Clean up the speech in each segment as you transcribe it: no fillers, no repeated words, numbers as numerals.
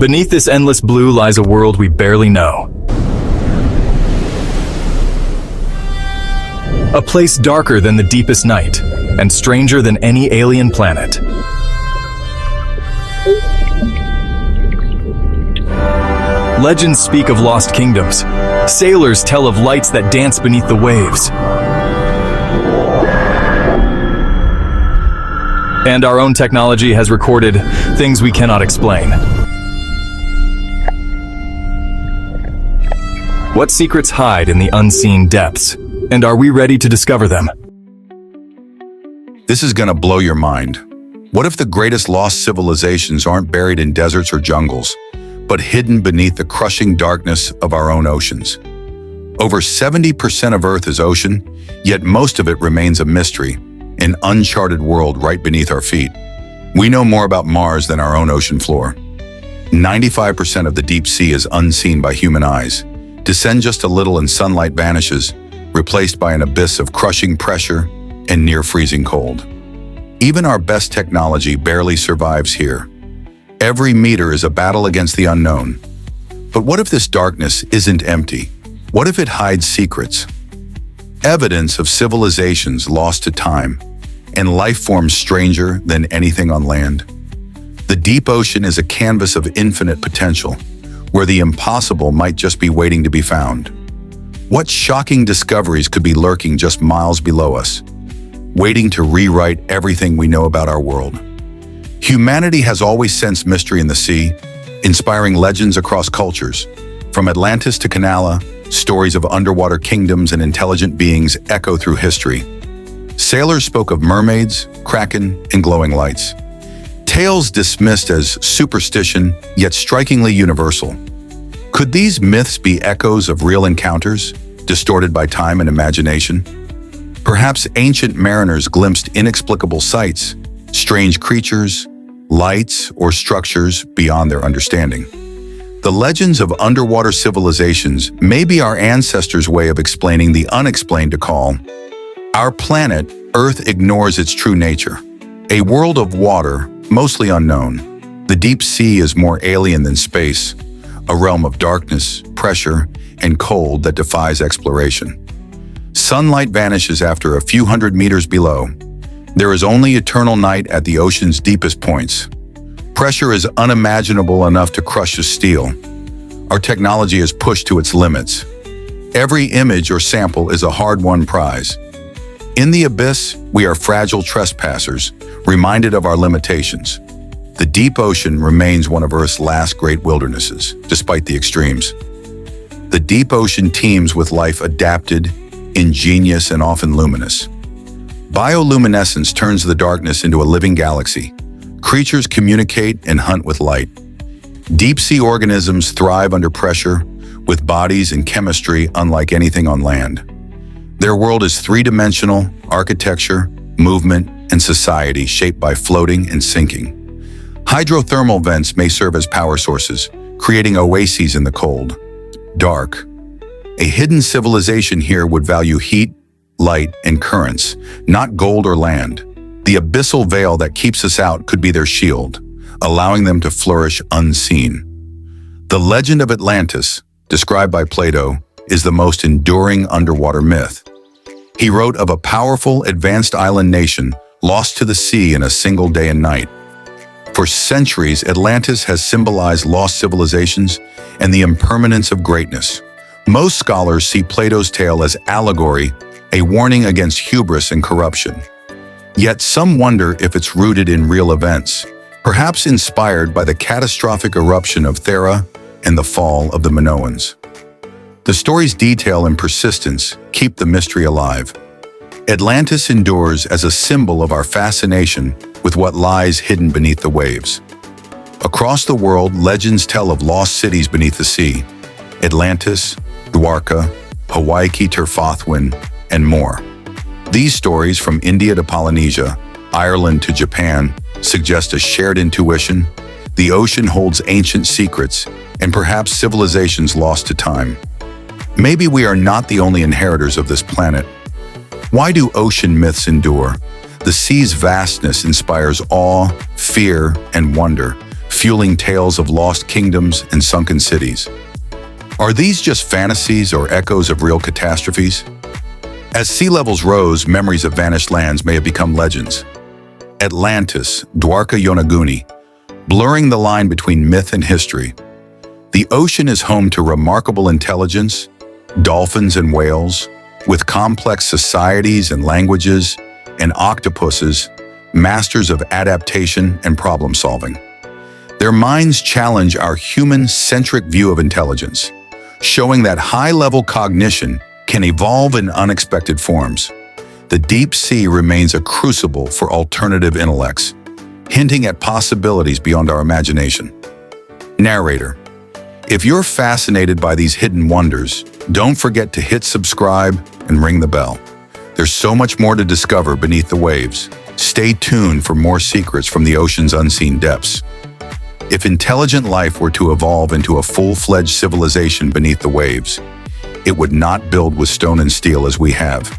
Beneath this endless blue lies a world we barely know. A place darker than the deepest night, and stranger than any alien planet. Legends speak of lost kingdoms. Sailors tell of lights that dance beneath the waves. And our own technology has recorded things we cannot explain. What secrets hide in the unseen depths? And are we ready to discover them? This is gonna blow your mind. What if the greatest lost civilizations aren't buried in deserts or jungles, but hidden beneath the crushing darkness of our own oceans? Over 70% of Earth is ocean, yet most of it remains a mystery, an uncharted world right beneath our feet. We know more about Mars than our own ocean floor. 95% of the deep sea is unseen by human eyes. Descend just a little and sunlight vanishes, replaced by an abyss of crushing pressure and near-freezing cold. Even our best technology barely survives here. Every meter is a battle against the unknown. But what if this darkness isn't empty? What if it hides secrets? Evidence of civilizations lost to time, and life forms stranger than anything on land. The deep ocean is a canvas of infinite potential, where the impossible might just be waiting to be found. What shocking discoveries could be lurking just miles below us, waiting to rewrite everything we know about our world? Humanity has always sensed mystery in the sea, inspiring legends across cultures. From Atlantis to Canala, stories of underwater kingdoms and intelligent beings echo through history. Sailors spoke of mermaids, kraken, and glowing lights. Tales dismissed as superstition, yet strikingly universal. Could these myths be echoes of real encounters, distorted by time and imagination? Perhaps ancient mariners glimpsed inexplicable sights, strange creatures, lights, or structures beyond their understanding. The legends of underwater civilizations may be our ancestors' way of explaining the unexplained to call. Our planet, Earth, ignores its true nature. A world of water, mostly unknown. The deep sea is more alien than space, a realm of darkness, pressure, and cold that defies exploration. Sunlight vanishes after a few hundred meters below. There is only eternal night at the ocean's deepest points. Pressure is unimaginable enough to crush a steel. Our technology is pushed to its limits. Every image or sample is a hard-won prize. In the abyss, we are fragile trespassers, reminded of our limitations. The deep ocean remains one of Earth's last great wildernesses, despite the extremes. The deep ocean teems with life adapted, ingenious, and often luminous. Bioluminescence turns the darkness into a living galaxy. Creatures communicate and hunt with light. Deep-sea organisms thrive under pressure, with bodies and chemistry unlike anything on land. Their world is three-dimensional: architecture, movement, and society shaped by floating and sinking. Hydrothermal vents may serve as power sources, creating oases in the cold. Dark. A hidden civilization here would value heat, light, and currents, not gold or land. The abyssal veil that keeps us out could be their shield, allowing them to flourish unseen. The legend of Atlantis, described by Plato, is the most enduring underwater myth. He wrote of a powerful, advanced island nation lost to the sea in a single day and night. For centuries, Atlantis has symbolized lost civilizations and the impermanence of greatness. Most scholars see Plato's tale as allegory, a warning against hubris and corruption. Yet some wonder if it's rooted in real events, perhaps inspired by the catastrophic eruption of Thera and the fall of the Minoans. The story's detail and persistence keep the mystery alive. Atlantis endures as a symbol of our fascination with what lies hidden beneath the waves. Across the world, legends tell of lost cities beneath the sea: Atlantis, Dwarka, Hawaii-Terfathwin, and more. These stories, from India to Polynesia, Ireland to Japan, suggest a shared intuition. The ocean holds ancient secrets and perhaps civilizations lost to time. Maybe we are not the only inheritors of this planet. Why do ocean myths endure? The sea's vastness inspires awe, fear, and wonder, fueling tales of lost kingdoms and sunken cities. Are these just fantasies or echoes of real catastrophes? As sea levels rose, memories of vanished lands may have become legends. Atlantis, Dwarka Yonaguni, blurring the line between myth and history. The ocean is home to remarkable intelligence, dolphins and whales, with complex societies and languages, and octopuses, masters of adaptation and problem solving. Their minds challenge our human-centric view of intelligence, showing that high-level cognition can evolve in unexpected forms. The deep sea remains a crucible for alternative intellects, hinting at possibilities beyond our imagination. Narrator: if you're fascinated by these hidden wonders, don't forget to hit subscribe and ring the bell. There's so much more to discover beneath the waves. Stay tuned for more secrets from the ocean's unseen depths. If intelligent life were to evolve into a full-fledged civilization beneath the waves, it would not build with stone and steel as we have.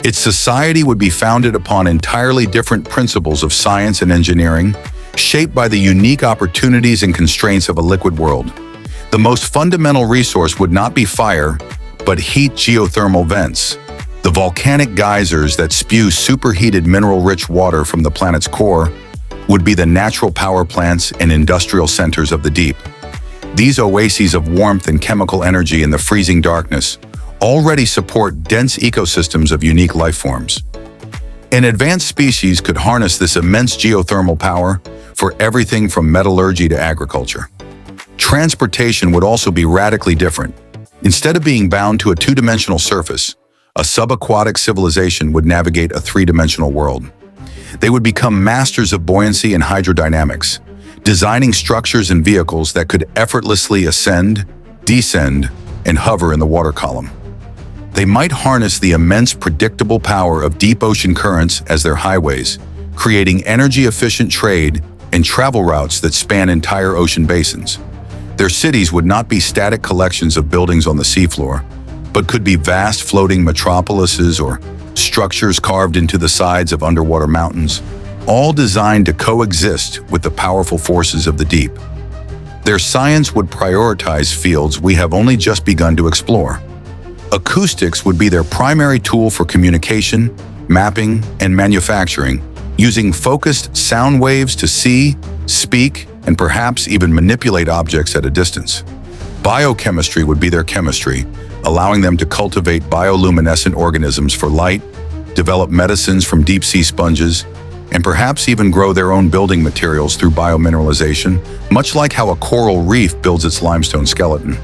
Its society would be founded upon entirely different principles of science and engineering, shaped by the unique opportunities and constraints of a liquid world. The most fundamental resource would not be fire, but heat geothermal vents, the volcanic geysers that spew superheated mineral-rich water from the planet's core would be the natural power plants and industrial centers of the deep. These oases of warmth and chemical energy in the freezing darkness already support dense ecosystems of unique life forms. An advanced species could harness this immense geothermal power for everything from metallurgy to agriculture. Transportation would also be radically different. Instead of being bound to a two-dimensional surface, a subaquatic civilization would navigate a three-dimensional world. They would become masters of buoyancy and hydrodynamics, designing structures and vehicles that could effortlessly ascend, descend, and hover in the water column. They might harness the immense predictable power of deep ocean currents as their highways, creating energy-efficient trade and travel routes that span entire ocean basins. Their cities would not be static collections of buildings on the seafloor, but could be vast floating metropolises or structures carved into the sides of underwater mountains, all designed to coexist with the powerful forces of the deep. Their science would prioritize fields we have only just begun to explore. Acoustics would be their primary tool for communication, mapping, and manufacturing, using focused sound waves to see, speak, and perhaps even manipulate objects at a distance. Biochemistry would be their chemistry, allowing them to cultivate bioluminescent organisms for light, develop medicines from deep-sea sponges, and perhaps even grow their own building materials through biomineralization, much like how a coral reef builds its limestone skeleton.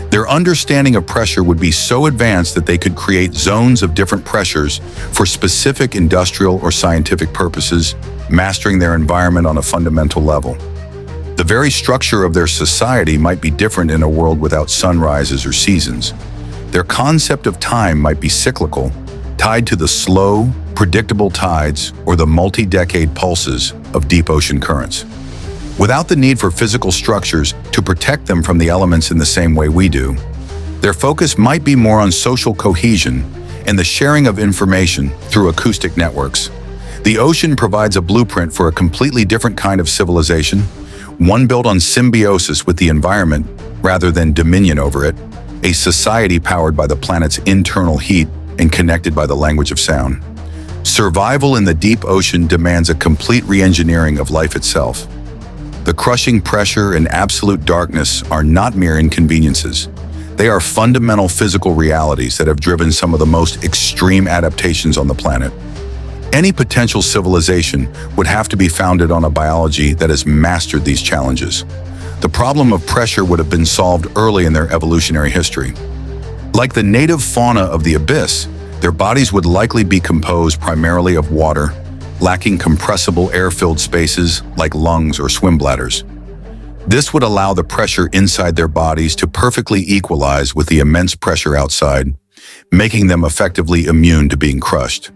Their understanding of pressure would be so advanced that they could create zones of different pressures for specific industrial or scientific purposes, mastering their environment on a fundamental level. The very structure of their society might be different in a world without sunrises or seasons. Their concept of time might be cyclical, tied to the slow, predictable tides or the multi-decade pulses of deep ocean currents. Without the need for physical structures to protect them from the elements in the same way we do, their focus might be more on social cohesion and the sharing of information through acoustic networks. The ocean provides a blueprint for a completely different kind of civilization, one built on symbiosis with the environment rather than dominion over it, a society powered by the planet's internal heat and connected by the language of sound. Survival in the deep ocean demands a complete re-engineering of life itself. The crushing pressure and absolute darkness are not mere inconveniences. They are fundamental physical realities that have driven some of the most extreme adaptations on the planet. Any potential civilization would have to be founded on a biology that has mastered these challenges. The problem of pressure would have been solved early in their evolutionary history. Like the native fauna of the abyss, their bodies would likely be composed primarily of water, lacking compressible air-filled spaces like lungs or swim bladders. This would allow the pressure inside their bodies to perfectly equalize with the immense pressure outside, making them effectively immune to being crushed.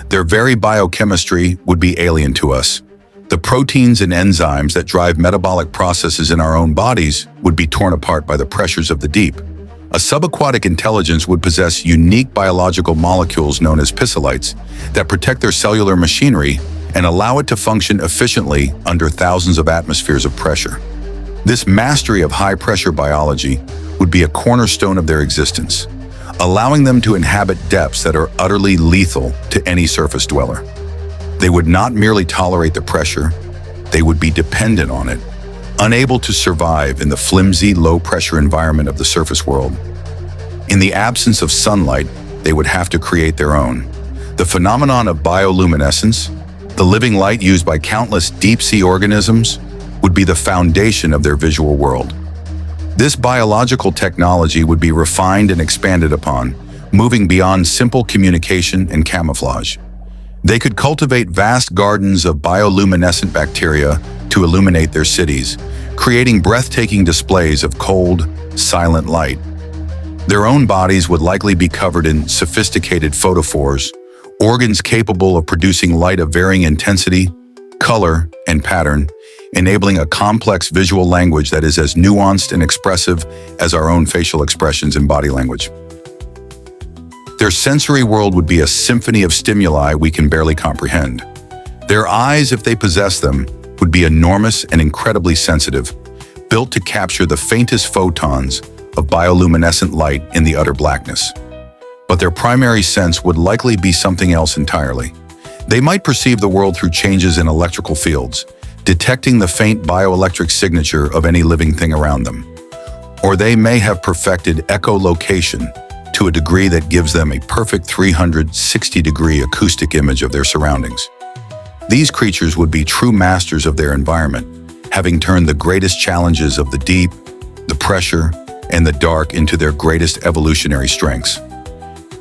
Their very biochemistry would be alien to us. The proteins and enzymes that drive metabolic processes in our own bodies would be torn apart by the pressures of the deep. A subaquatic intelligence would possess unique biological molecules known as pisolites that protect their cellular machinery and allow it to function efficiently under thousands of atmospheres of pressure. This mastery of high-pressure biology would be a cornerstone of their existence, allowing them to inhabit depths that are utterly lethal to any surface dweller. They would not merely tolerate the pressure, they would be dependent on it, unable to survive in the flimsy, low-pressure environment of the surface world. In the absence of sunlight, they would have to create their own. The phenomenon of bioluminescence, the living light used by countless deep-sea organisms, would be the foundation of their visual world. This biological technology would be refined and expanded upon, moving beyond simple communication and camouflage. They could cultivate vast gardens of bioluminescent bacteria to illuminate their cities, creating breathtaking displays of cold, silent light. Their own bodies would likely be covered in sophisticated photophores, organs capable of producing light of varying intensity, color, and pattern, enabling a complex visual language that is as nuanced and expressive as our own facial expressions and body language. Their sensory world would be a symphony of stimuli we can barely comprehend. Their eyes, if they possess them, would be enormous and incredibly sensitive, built to capture the faintest photons of bioluminescent light in the utter blackness. But their primary sense would likely be something else entirely. They might perceive the world through changes in electrical fields, detecting the faint bioelectric signature of any living thing around them. Or they may have perfected echolocation to a degree that gives them a perfect 360-degree acoustic image of their surroundings. These creatures would be true masters of their environment, having turned the greatest challenges of the deep, the pressure, and the dark into their greatest evolutionary strengths.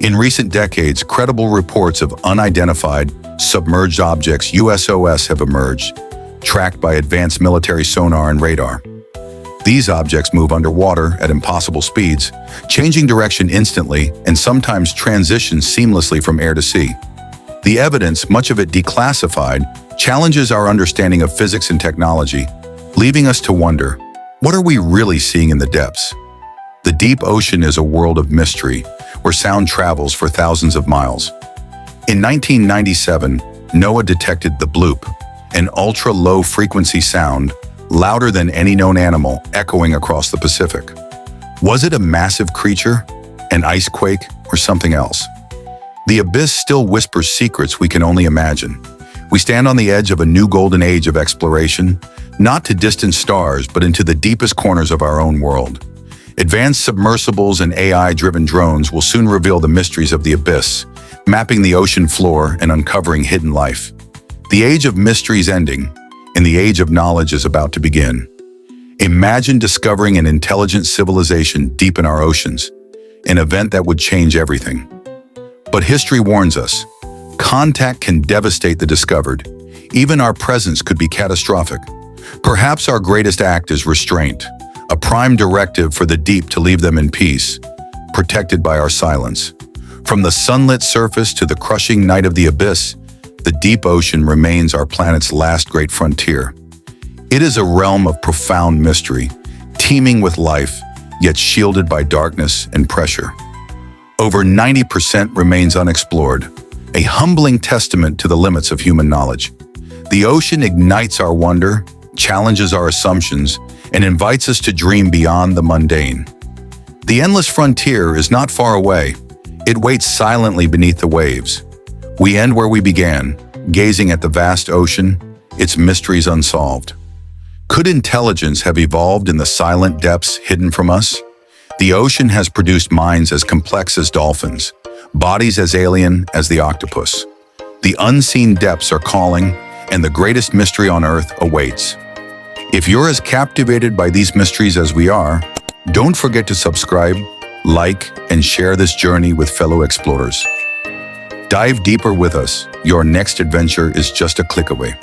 In recent decades, credible reports of unidentified, submerged objects USOs have emerged, tracked by advanced military sonar and radar. These objects move underwater at impossible speeds, changing direction instantly and sometimes transition seamlessly from air to sea. The evidence, much of it declassified, challenges our understanding of physics and technology, leaving us to wonder, what are we really seeing in the depths? The deep ocean is a world of mystery, where sound travels for thousands of miles. In 1997, NOAA detected the bloop, an ultra-low frequency sound, louder than any known animal, echoing across the Pacific. Was it a massive creature, an ice quake, or something else? The abyss still whispers secrets we can only imagine. We stand on the edge of a new golden age of exploration, not to distant stars, but into the deepest corners of our own world. Advanced submersibles and AI-driven drones will soon reveal the mysteries of the abyss, mapping the ocean floor and uncovering hidden life. The age of mysteries ending, and the age of knowledge is about to begin. Imagine discovering an intelligent civilization deep in our oceans, an event that would change everything. But history warns us, contact can devastate the discovered. Even our presence could be catastrophic. Perhaps our greatest act is restraint, a prime directive for the deep to leave them in peace, protected by our silence. From the sunlit surface to the crushing night of the abyss, the deep ocean remains our planet's last great frontier. It is a realm of profound mystery, teeming with life, yet shielded by darkness and pressure. Over 90% remains unexplored, a humbling testament to the limits of human knowledge. The ocean ignites our wonder, challenges our assumptions, and invites us to dream beyond the mundane. The endless frontier is not far away. It waits silently beneath the waves. We end where we began, gazing at the vast ocean, its mysteries unsolved. Could intelligence have evolved in the silent depths hidden from us? The ocean has produced minds as complex as dolphins, bodies as alien as the octopus. The unseen depths are calling, and the greatest mystery on Earth awaits. If you're as captivated by these mysteries as we are, don't forget to subscribe, like, and share this journey with fellow explorers. Dive deeper with us. Your next adventure is just a click away.